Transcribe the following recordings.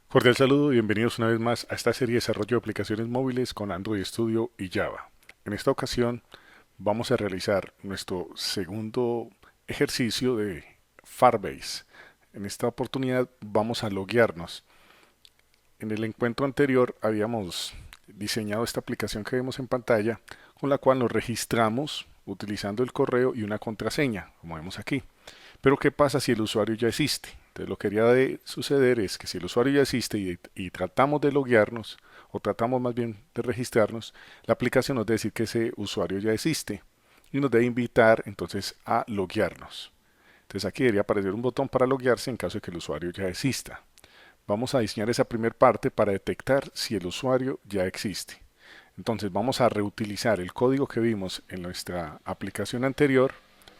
Cordial saludo y bienvenidos una vez más a esta serie de desarrollo de aplicaciones móviles con Android Studio y Java. En esta ocasión vamos a realizar nuestro segundo ejercicio de Firebase. En esta oportunidad vamos a loguearnos. En el encuentro anterior habíamos diseñado esta aplicación que vemos en pantalla con la cual nos registramos utilizando el correo y una contraseña, como vemos aquí. Pero ¿qué pasa si el usuario ya existe? Entonces lo que haría de suceder es que si el usuario ya existe y tratamos de loguearnos, o tratamos más bien de registrarnos, la aplicación nos debe decir que ese usuario ya existe y nos debe invitar entonces a loguearnos. Entonces aquí debería aparecer un botón para loguearse en caso de que el usuario ya exista. Vamos a diseñar esa primera parte para detectar si el usuario ya existe. Entonces vamos a reutilizar el código que vimos en nuestra aplicación anterior.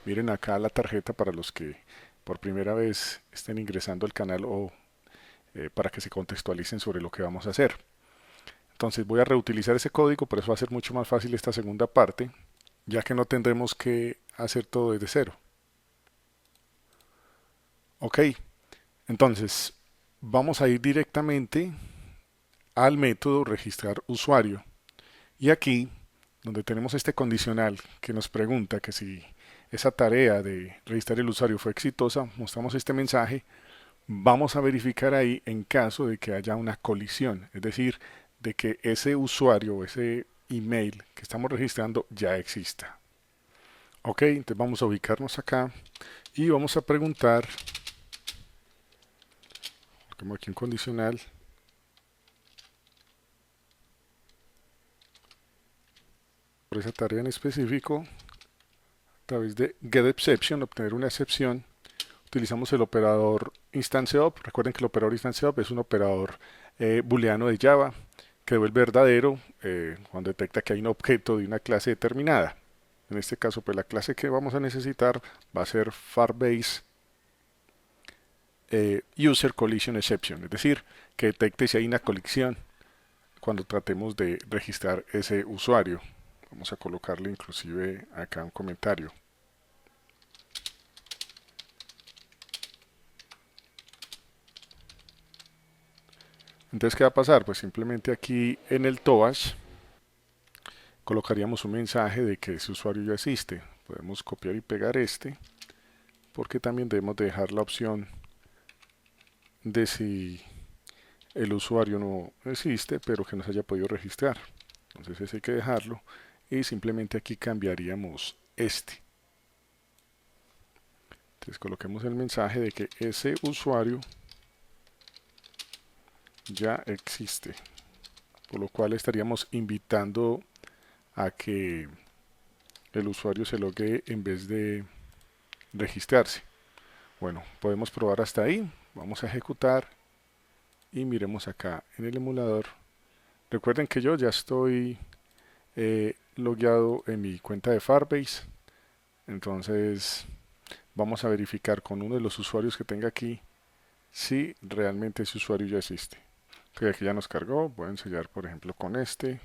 Miren acá la tarjeta para los que por primera vez estén ingresando al canal o para que se contextualicen sobre lo que vamos a hacer. Entonces voy a reutilizar ese código, por eso va a ser mucho más fácil esta segunda parte, ya que no tendremos que hacer todo desde cero. Ok, entonces vamos a ir directamente al método registrar usuario. Y aquí, donde tenemos este condicional que nos pregunta que si esa tarea de registrar el usuario fue exitosa, mostramos este mensaje, vamos a verificar ahí en caso de que haya una colisión, es decir, de que ese usuario o ese email que estamos registrando ya exista. Ok, entonces vamos a ubicarnos acá y vamos a preguntar, como aquí un condicional, por esa tarea en específico, a través de getException, obtener una excepción. Utilizamos el operador InstanceOp. Recuerden que el operador InstanceOp es un operador booleano de Java que devuelve verdadero cuando detecta que hay un objeto de una clase determinada. En este caso, pues la clase que vamos a necesitar va a ser Firebase User Collision Exception, es decir, que detecte si hay una colisión cuando tratemos de registrar ese usuario. Vamos a colocarle inclusive acá un comentario. Entonces, ¿qué va a pasar? Pues simplemente aquí en el TOAS colocaríamos un mensaje de que ese usuario ya existe. Podemos copiar y pegar este, porque también debemos dejar la opción de si el usuario no existe, pero que no se haya podido registrar. Entonces ese hay que dejarlo y simplemente aquí cambiaríamos este. Entonces coloquemos el mensaje de que ese usuario ya existe, por lo cual estaríamos invitando a que el usuario se logue en vez de registrarse. Bueno, podemos probar hasta ahí. Vamos a ejecutar y miremos acá en el emulador. Recuerden que yo ya estoy logueado en mi cuenta de Firebase. Entonces vamos a verificar con uno de los usuarios que tenga aquí si realmente ese usuario ya existe. Que aquí ya nos cargó. Voy a ensayar por ejemplo con este.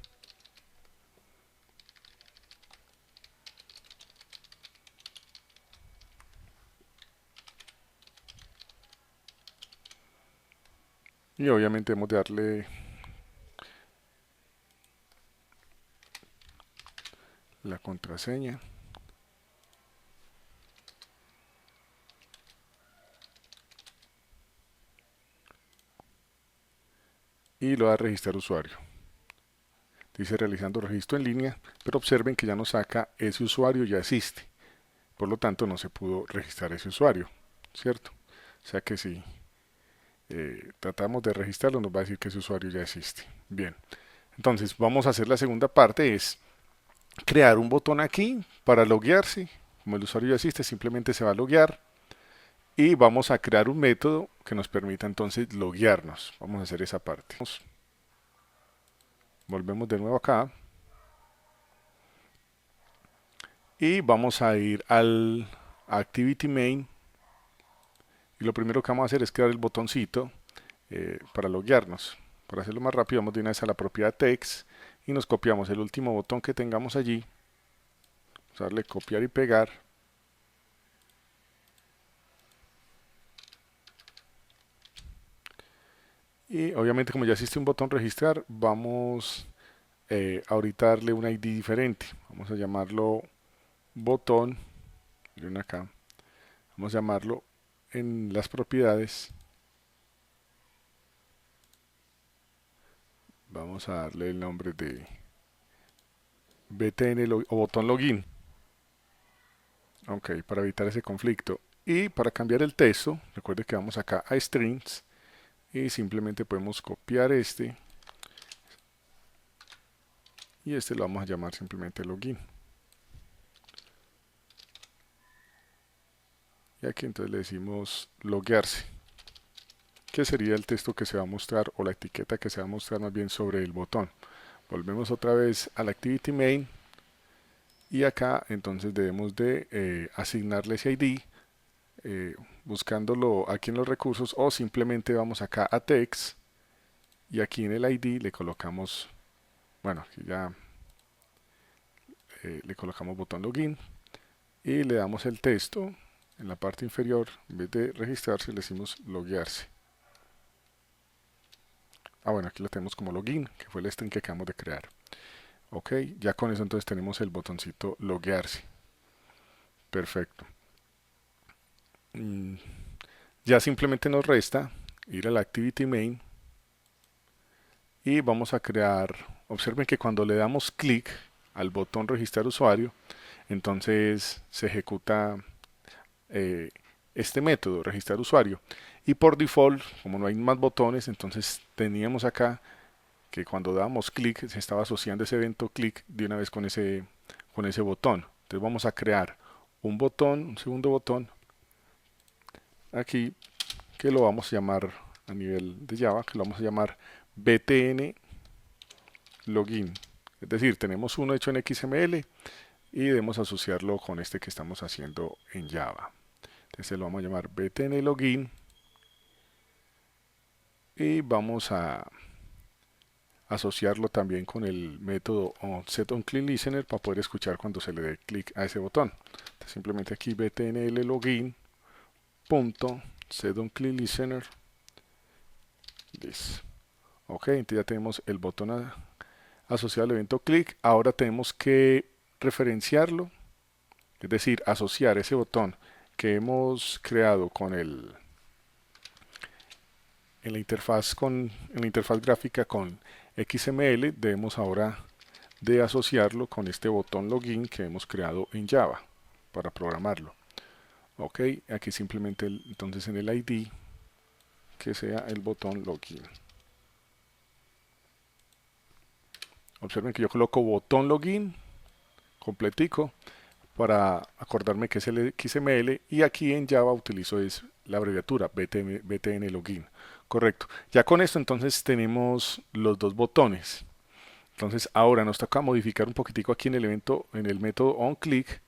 Y obviamente hemos de darle la contraseña. Y lo va a registrar usuario. Dice realizando registro en línea, pero observen que ya nos saca ese usuario ya existe. Por lo tanto, no se pudo registrar ese usuario, ¿cierto? O sea que si tratamos de registrarlo, nos va a decir que ese usuario ya existe. Bien, entonces vamos a hacer la segunda parte, es crear un botón aquí para loguearse. Como el usuario ya existe, simplemente se va a loguear y vamos a crear un método que nos permita entonces loguearnos. Vamos a hacer esa parte. Volvemos de nuevo acá y vamos a ir al Activity Main y lo primero que vamos a hacer es crear el botoncito para loguearnos. Para hacerlo más rápido, vamos de una vez a la propiedad text y nos copiamos el último botón que tengamos allí. Vamos a darle copiar y pegar. Y obviamente como ya existe un botón registrar, vamos ahorita a darle un ID diferente. Vamos a llamarlo botón, miren acá, vamos a llamarlo en las propiedades, vamos a darle el nombre de o botón login, ok, para evitar ese conflicto. Y para cambiar el texto, recuerde que vamos acá a strings y simplemente podemos copiar este y este lo vamos a llamar simplemente login. Y aquí entonces le decimos loguearse, que sería el texto que se va a mostrar o la etiqueta que se va a mostrar más bien sobre el botón. Volvemos otra vez al activity main y acá entonces debemos de asignarle ese ID buscándolo aquí en los recursos, o simplemente vamos acá a text y aquí en el ID le colocamos, bueno, aquí ya le colocamos botón login y le damos el texto en la parte inferior. En vez de registrarse le decimos loguearse. Bueno, aquí lo tenemos como login, que fue el string que acabamos de crear. Ok, ya con eso entonces tenemos el botoncito loguearse. Perfecto. Ya simplemente nos resta ir al activity main y vamos a crear, observen que cuando le damos clic al botón registrar usuario, entonces se ejecuta eh, este método, registrar usuario. Y por default, como no hay más botones, entonces teníamos acá que cuando dábamos clic se estaba asociando ese evento clic de una vez con ese botón. Entonces vamos a crear un botón, un segundo botón aquí que lo vamos a llamar a nivel de Java, que lo vamos a llamar btn login. Es decir, tenemos uno hecho en XML y debemos asociarlo con este que estamos haciendo en Java. Entonces lo vamos a llamar btn login y vamos a asociarlo también con el método setOnClickListener para poder escuchar cuando se le dé clic a ese botón. Entonces simplemente aquí btnl login punto setOnClickListener. Listo. Ok, entonces ya tenemos el botón asociado al evento clic. Ahora tenemos que referenciarlo, es decir, asociar ese botón que hemos creado con en la interfaz gráfica con XML. Debemos ahora de asociarlo con este botón login que hemos creado en Java para programarlo. Ok, aquí simplemente entonces en el ID que sea el botón login. Observen que yo coloco botón login completico para acordarme que es el XML, y aquí en Java utilizo es la abreviatura btn login. Correcto. Ya con esto entonces tenemos los dos botones. Entonces ahora nos toca modificar un poquitico aquí en el evento, en el método onClick,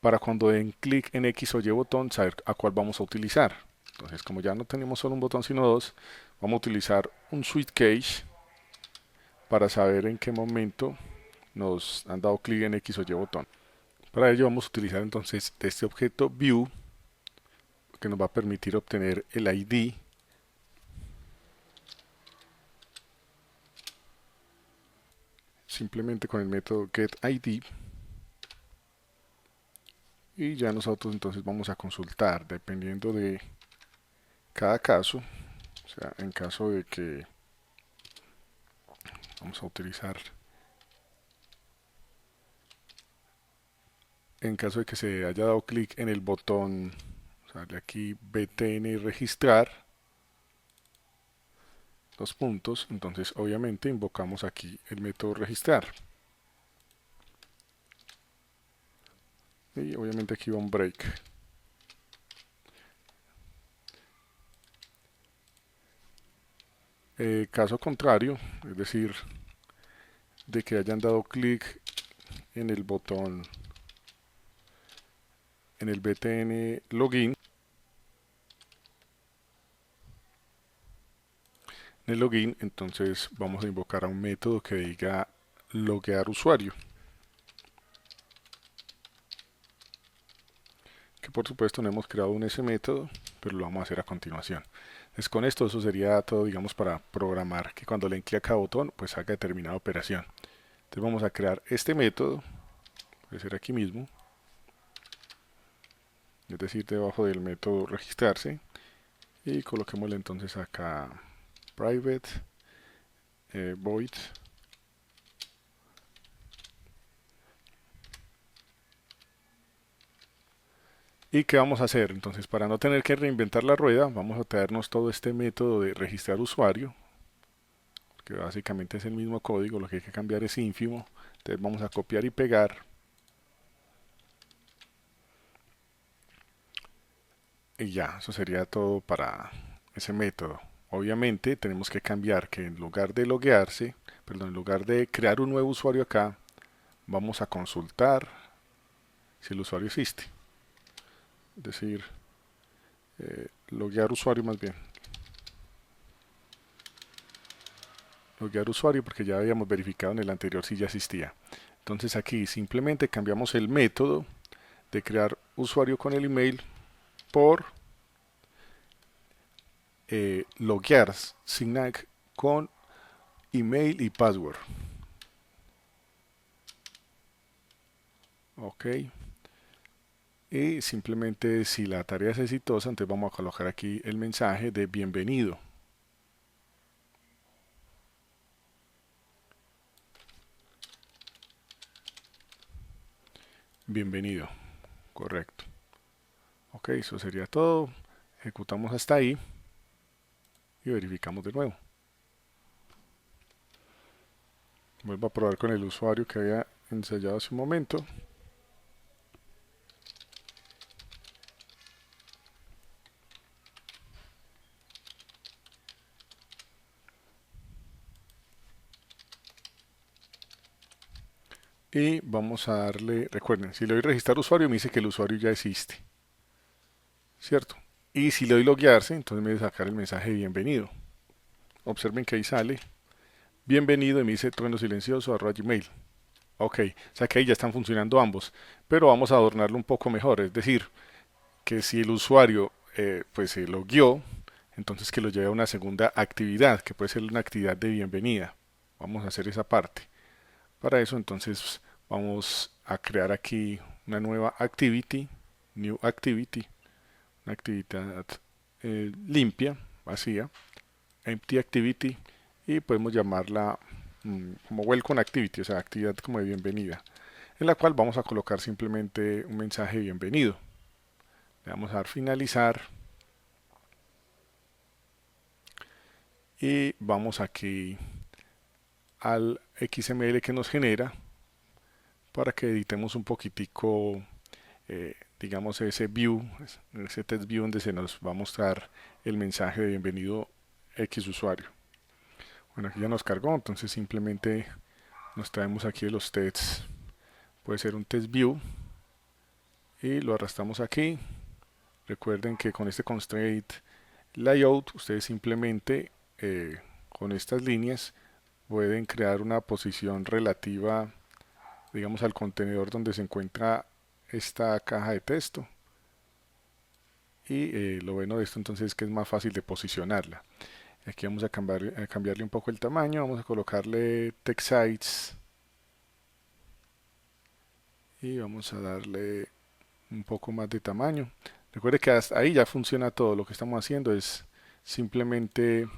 para cuando den clic en X o Y botón saber a cuál vamos a utilizar. Entonces como ya no tenemos solo un botón sino dos, vamos a utilizar un switch case para saber en qué momento nos han dado clic en X o Y botón. Para ello vamos a utilizar entonces este objeto view que nos va a permitir obtener el ID simplemente con el método getID, y ya nosotros entonces vamos a consultar dependiendo de cada caso. O sea, en caso de que vamos a utilizar, en caso de que se haya dado clic en el botón, sale aquí btn registrar, dos puntos, entonces obviamente invocamos aquí el método registrar y obviamente aquí va un break. Caso contrario, es decir, de que hayan dado clic en el botón, en el btn login, en el login, entonces vamos a invocar a un método que diga loguear usuario, que por supuesto no hemos creado ese método, pero lo vamos a hacer a continuación. Pues con esto eso sería todo, digamos, para programar que cuando le clic a cada botón, pues haga determinada operación. Entonces vamos a crear este método, puede ser aquí mismo, es decir, debajo del método registrarse, y coloquémosle entonces acá private void. ¿Y qué vamos a hacer? Entonces, para no tener que reinventar la rueda, vamos a traernos todo este método de registrar usuario, que básicamente es el mismo código, lo que hay que cambiar es ínfimo. Entonces vamos a copiar y pegar. Y ya, eso sería todo para ese método. Obviamente tenemos que cambiar que en lugar de loguearse, perdón, en lugar de crear un nuevo usuario acá, vamos a consultar si el usuario existe. Es decir, loguear usuario más bien. Loguear usuario porque ya habíamos verificado en el anterior si ya existía. Entonces aquí simplemente cambiamos el método de crear usuario con el email por loguear Signac con email y password. Ok. Y simplemente si la tarea es exitosa, entonces vamos a colocar aquí el mensaje de bienvenido. Bienvenido. Correcto. Ok, eso sería todo. Ejecutamos hasta ahí y verificamos de nuevo. Vuelvo a probar con el usuario que había ensayado hace un momento. Y vamos a darle, recuerden, si le doy registrar usuario me dice que el usuario ya existe, ¿cierto? Y si le doy loguearse, entonces me debe sacar el mensaje de bienvenido. Observen que ahí sale bienvenido y me dice trueno silencioso @gmail. Ok, o sea que ahí ya están funcionando ambos, pero vamos a adornarlo un poco mejor, es decir, que si el usuario pues se logueó, entonces que lo lleve a una segunda actividad, que puede ser una actividad de bienvenida. Vamos a hacer esa parte. Para eso entonces vamos a crear aquí una nueva activity, new activity, una actividad limpia, vacía, empty activity, y podemos llamarla como welcome activity, o sea, actividad como de bienvenida, en la cual vamos a colocar simplemente un mensaje de bienvenido. Le vamos a dar finalizar y vamos aquí al XML que nos genera para que editemos un poquitico, digamos, ese view, ese test view donde se nos va a mostrar el mensaje de bienvenido X usuario. Bueno, aquí ya nos cargó, entonces simplemente nos traemos aquí de los tests. Puede ser un test view y lo arrastramos aquí. Recuerden que con este constraint layout ustedes simplemente con estas líneas pueden crear una posición relativa, digamos, al contenedor donde se encuentra esta caja de texto. Y lo bueno de esto entonces es que es más fácil de posicionarla. Aquí vamos a cambiarle un poco el tamaño, vamos a colocarle text size y vamos a darle un poco más de tamaño. Recuerde que hasta ahí ya funciona todo, lo que estamos haciendo es simplemente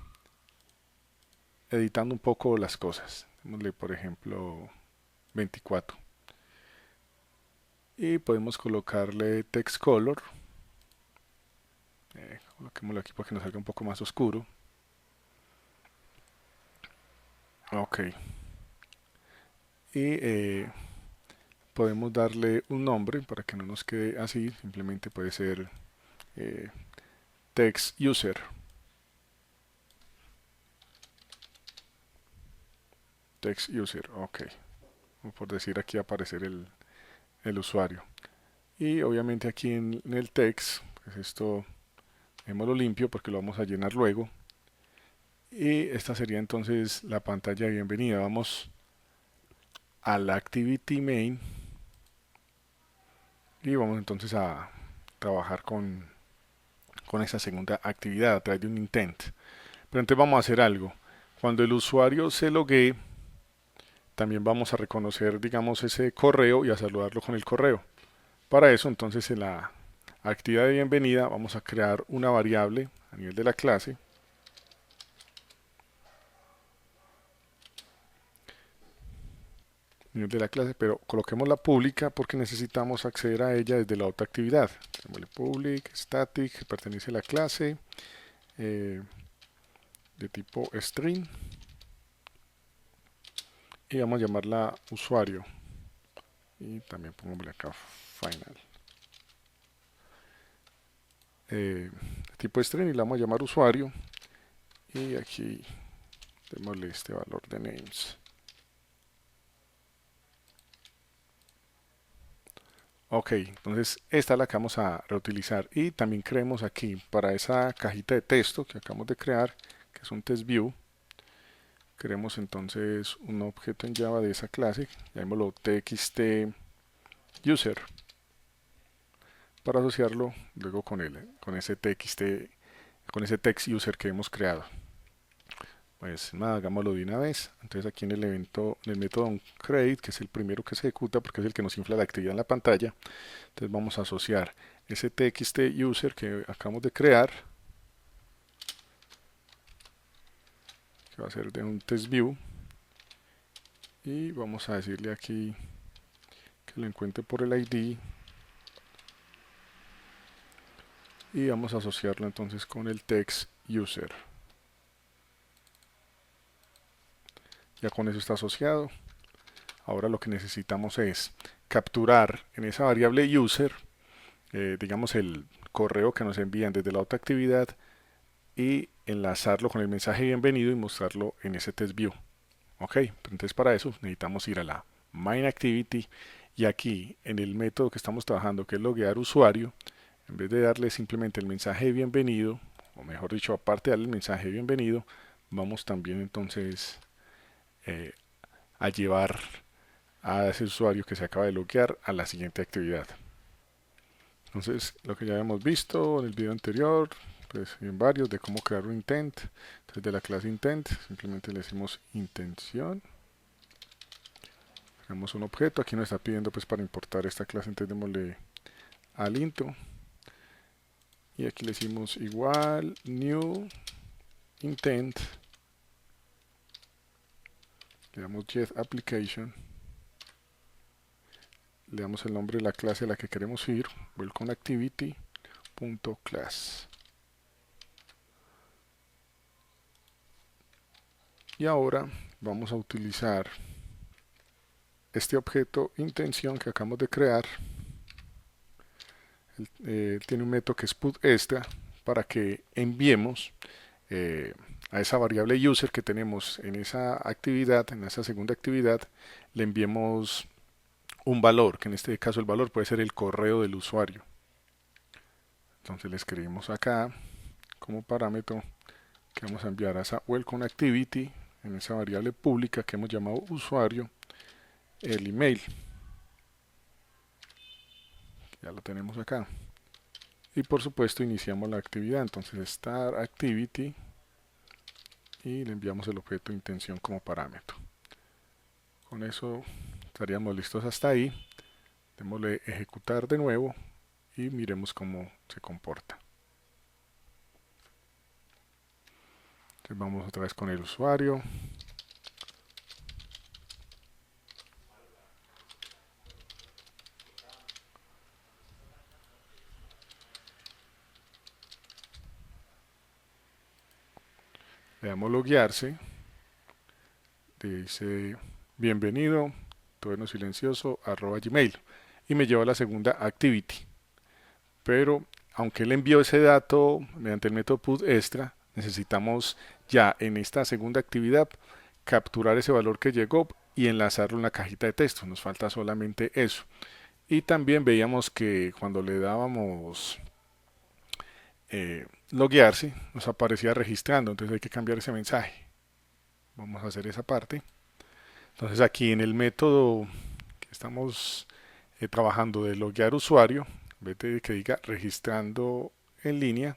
editando un poco las cosas. Démosle por ejemplo 24 y podemos colocarle text color, coloquémoslo aquí para que nos salga un poco más oscuro. Ok, y podemos darle un nombre para que no nos quede así, simplemente puede ser eh, text user. Text user, ok. O por decir aquí aparecer el usuario. Y obviamente aquí en el text, pues esto démoslo limpio porque lo vamos a llenar luego. Y esta sería entonces la pantalla de bienvenida. Vamos a la activity main y vamos entonces a trabajar con con esa segunda actividad a través de un intent. Pero entonces vamos a hacer algo. Cuando el usuario se loguee, también vamos a reconocer, digamos, ese correo y a saludarlo con el correo. Para eso, entonces, en la actividad de bienvenida vamos a crear una variable a nivel de la clase. Pero coloquemos la pública porque necesitamos acceder a ella desde la otra actividad. Démosle public, static, que pertenece a la clase, de tipo string, y vamos a llamarla usuario. Y también pongámosle acá final. Tipo string y la vamos a llamar usuario. Y aquí démosle este valor de names. Ok, entonces esta es la que vamos a reutilizar y también creemos aquí para esa cajita de texto que acabamos de crear, que es un test view, creemos entonces un objeto en Java de esa clase, llamémoslo txt user, para asociarlo luego con ese text user que hemos creado. Pues nada, hagámoslo de una vez. Entonces aquí en el evento, en el método onCredit, que es el primero que se ejecuta porque es el que nos infla la actividad en la pantalla, entonces vamos a asociar ese txt user que acabamos de crear, que va a ser de un test view, y vamos a decirle aquí que lo encuentre por el ID y vamos a asociarlo entonces con el text user. Ya con eso está asociado. Ahora lo que necesitamos es capturar en esa variable user, digamos, el correo que nos envían desde la otra actividad y enlazarlo con el mensaje bienvenido y mostrarlo en ese test view. Ok, entonces para eso necesitamos ir a la main activity y aquí en el método que estamos trabajando, que es loguear usuario, en vez de darle simplemente el mensaje de bienvenido, o mejor dicho, aparte de darle el mensaje de bienvenido, vamos también entonces a llevar a ese usuario que se acaba de loguear a la siguiente actividad. Entonces, lo que ya habíamos visto en el video anterior, pues en varios, de cómo crear un intent. Entonces, de la clase intent, simplemente le decimos intención. Creamos un objeto, aquí nos está pidiendo pues para importar esta clase, entonces démosle al intro. Y aquí le decimos igual new intent. Le damos get application. Le damos el nombre de la clase a la que queremos ir, welcome activity.class. Y ahora vamos a utilizar este objeto intención que acabamos de crear. Tiene un método que es putExtra para que enviemos a esa variable user que tenemos en esa actividad, en esa segunda actividad, le enviemos un valor, que en este caso el valor puede ser el correo del usuario. Entonces le escribimos acá como parámetro que vamos a enviar a esa welcome activity, en esa variable pública que hemos llamado usuario, el email. Ya lo tenemos acá. Y por supuesto iniciamos la actividad, entonces start activity y le enviamos el objeto intención como parámetro. Con eso estaríamos listos hasta ahí. Démosle ejecutar de nuevo y miremos cómo se comporta. Entonces vamos otra vez con el usuario. Le damos loguearse. Dice bienvenido, tono silencioso, @gmail. Y me lleva a la segunda activity. Pero aunque él envió ese dato mediante el método putExtra, necesitamos ya en esta segunda actividad capturar ese valor que llegó y enlazarlo en la cajita de texto. Nos falta solamente eso. Y también veíamos que cuando le dábamos loguearse, nos aparecía registrando, entonces hay que cambiar ese mensaje. Vamos a hacer esa parte. Entonces aquí en el método que estamos trabajando de loguear usuario, en vez de que diga registrando en línea,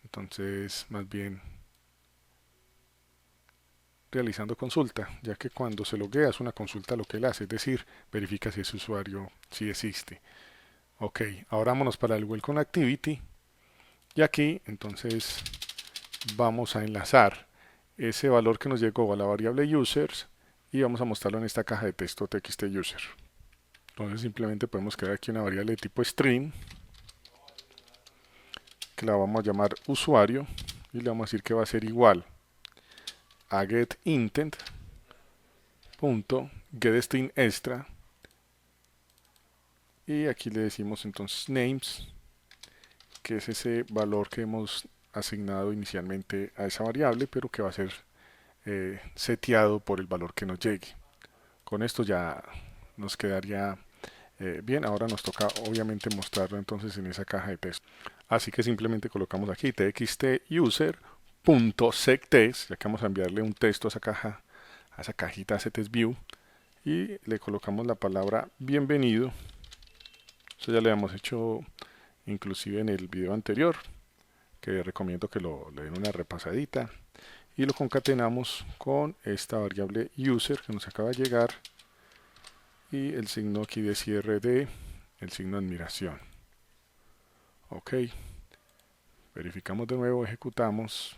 Entonces, más bien realizando consulta, ya que cuando se loguea es una consulta lo que él hace, es decir, verifica si ese usuario sí existe. Ok, ahora vámonos para el Welcome Activity y aquí entonces vamos a enlazar ese valor que nos llegó a la variable users y vamos a mostrarlo en esta caja de texto txt_user. Entonces simplemente podemos crear aquí una variable de tipo string que la vamos a llamar usuario y le vamos a decir que va a ser igual a getIntent.getStringExtra y aquí le decimos entonces names, que es ese valor que hemos asignado inicialmente a esa variable, pero que va a ser seteado por el valor que nos llegue. Con esto ya nos quedaría bien. Ahora nos toca obviamente mostrarlo entonces en esa caja de texto. Así que simplemente colocamos aquí txtuser.setText, ya que vamos a enviarle un texto a esa caja, a esa cajita setTextView, y le colocamos la palabra bienvenido. Eso ya le hemos hecho inclusive en el video anterior, que recomiendo que le den una repasadita, y lo concatenamos con esta variable user que nos acaba de llegar y el signo aquí de cierre de el signo de admiración. Ok, verificamos de nuevo, ejecutamos.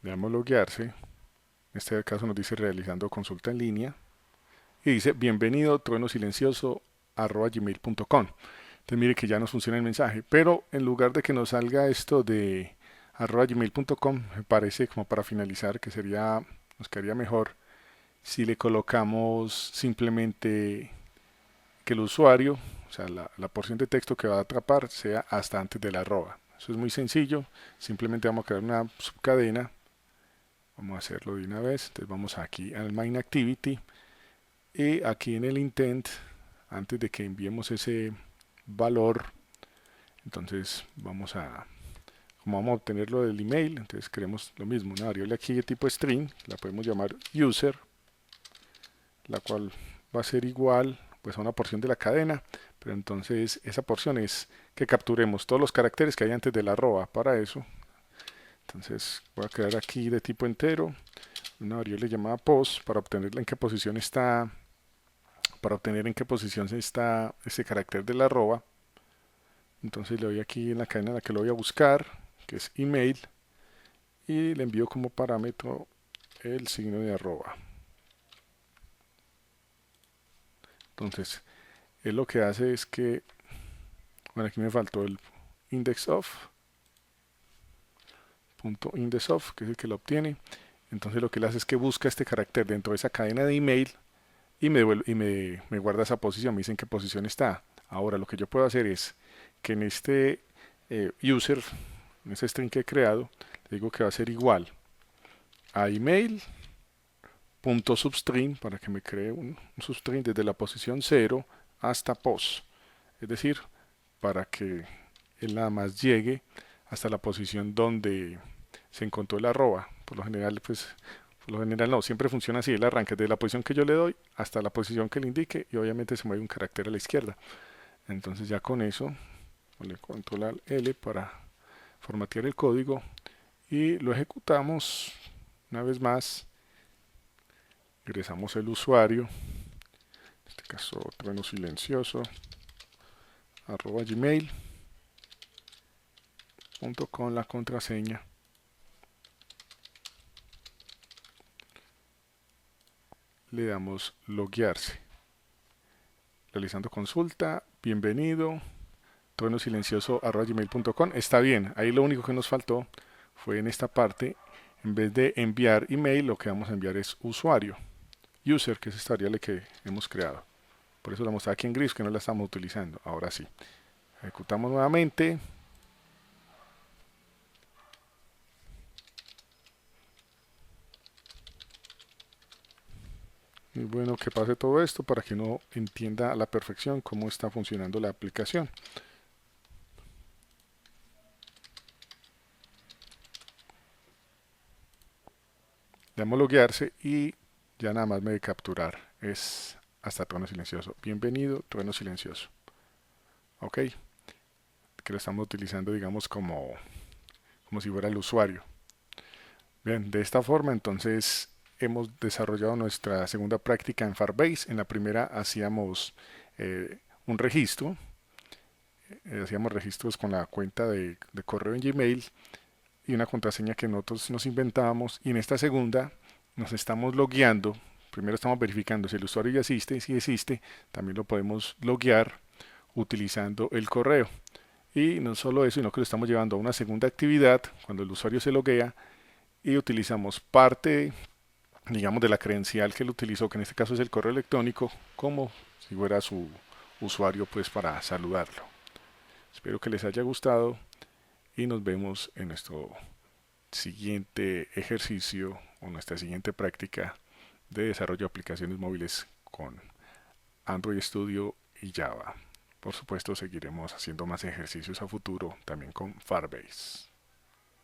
Le damos loguearse. En este caso nos dice realizando consulta en línea y dice bienvenido trueno silencioso @gmail.com. Entonces mire que ya nos funciona el mensaje, pero en lugar de que nos salga esto de @gmail.com, me parece como para finalizar que nos quedaría mejor si le colocamos simplemente que el usuario, o sea, la porción de texto que va a atrapar sea hasta antes del arroba. Eso es muy sencillo, simplemente vamos a crear una subcadena. Vamos a hacerlo de una vez. Entonces vamos aquí al main activity y aquí en el intent, antes de que enviemos ese valor, entonces como vamos a obtenerlo del email, entonces queremos lo mismo, una variable aquí de tipo string, la podemos llamar user, la cual va a ser igual pues a una porción de la cadena, pero entonces esa porción es que capturemos todos los caracteres que hay antes del arroba. Para eso, entonces voy a crear aquí de tipo entero una variable llamada post para obtener en qué posición está, ese carácter del arroba. Entonces le doy aquí en la cadena en la que lo voy a buscar, que es email, y le envío como parámetro el signo de arroba. Entonces él lo que hace es que, bueno, aquí me faltó el indexOf, que es el que lo obtiene. Entonces lo que él hace es que busca este carácter dentro de esa cadena de email y me guarda esa posición, me dice en qué posición está. Ahora lo que yo puedo hacer es que en este user, en ese string que he creado, le digo que va a ser igual a email.substring para que me cree un substring desde la posición 0 hasta post. Es decir, para que él nada más llegue hasta la posición donde se encontró el arroba. Por lo general no, siempre funciona así, él arranca desde la posición que yo le doy hasta la posición que le indique y obviamente se mueve un carácter a la izquierda. Entonces ya con eso, le control al L para formatear el código y lo ejecutamos una vez más. Ingresamos el usuario, en este caso trueno silencioso, @gmail.com, la contraseña. Le damos loguearse. Realizando consulta, bienvenido, trueno silencioso @gmail.com. Está bien, ahí lo único que nos faltó fue en esta parte, en vez de enviar email, lo que vamos a enviar es usuario, user, que es esta variable que hemos creado. Por eso la mostré aquí en gris, que no la estamos utilizando. Ahora sí, ejecutamos nuevamente. Muy bueno que pase todo esto para que uno entienda a la perfección cómo está funcionando la aplicación. Le damos loguearse y ya nada más me de capturar. Es hasta trueno silencioso. Bienvenido, trueno silencioso. Ok, que lo estamos utilizando, digamos, como si fuera el usuario. Bien, de esta forma entonces hemos desarrollado nuestra segunda práctica en Firebase. En la primera hacíamos un registro, hacíamos registros con la cuenta de correo en Gmail y una contraseña que nosotros nos inventábamos. Y en esta segunda nos estamos logueando. Primero estamos verificando si el usuario ya existe. Si existe, también lo podemos loguear utilizando el correo. Y no solo eso, sino que lo estamos llevando a una segunda actividad cuando el usuario se loguea y utilizamos parte, digamos, de la credencial que él utilizó, que en este caso es el correo electrónico, como si fuera su usuario, pues para saludarlo. Espero que les haya gustado y nos vemos en nuestro siguiente ejercicio o nuestra siguiente práctica de desarrollo de aplicaciones móviles con Android Studio y Java. Por supuesto, seguiremos haciendo más ejercicios a futuro también con Firebase.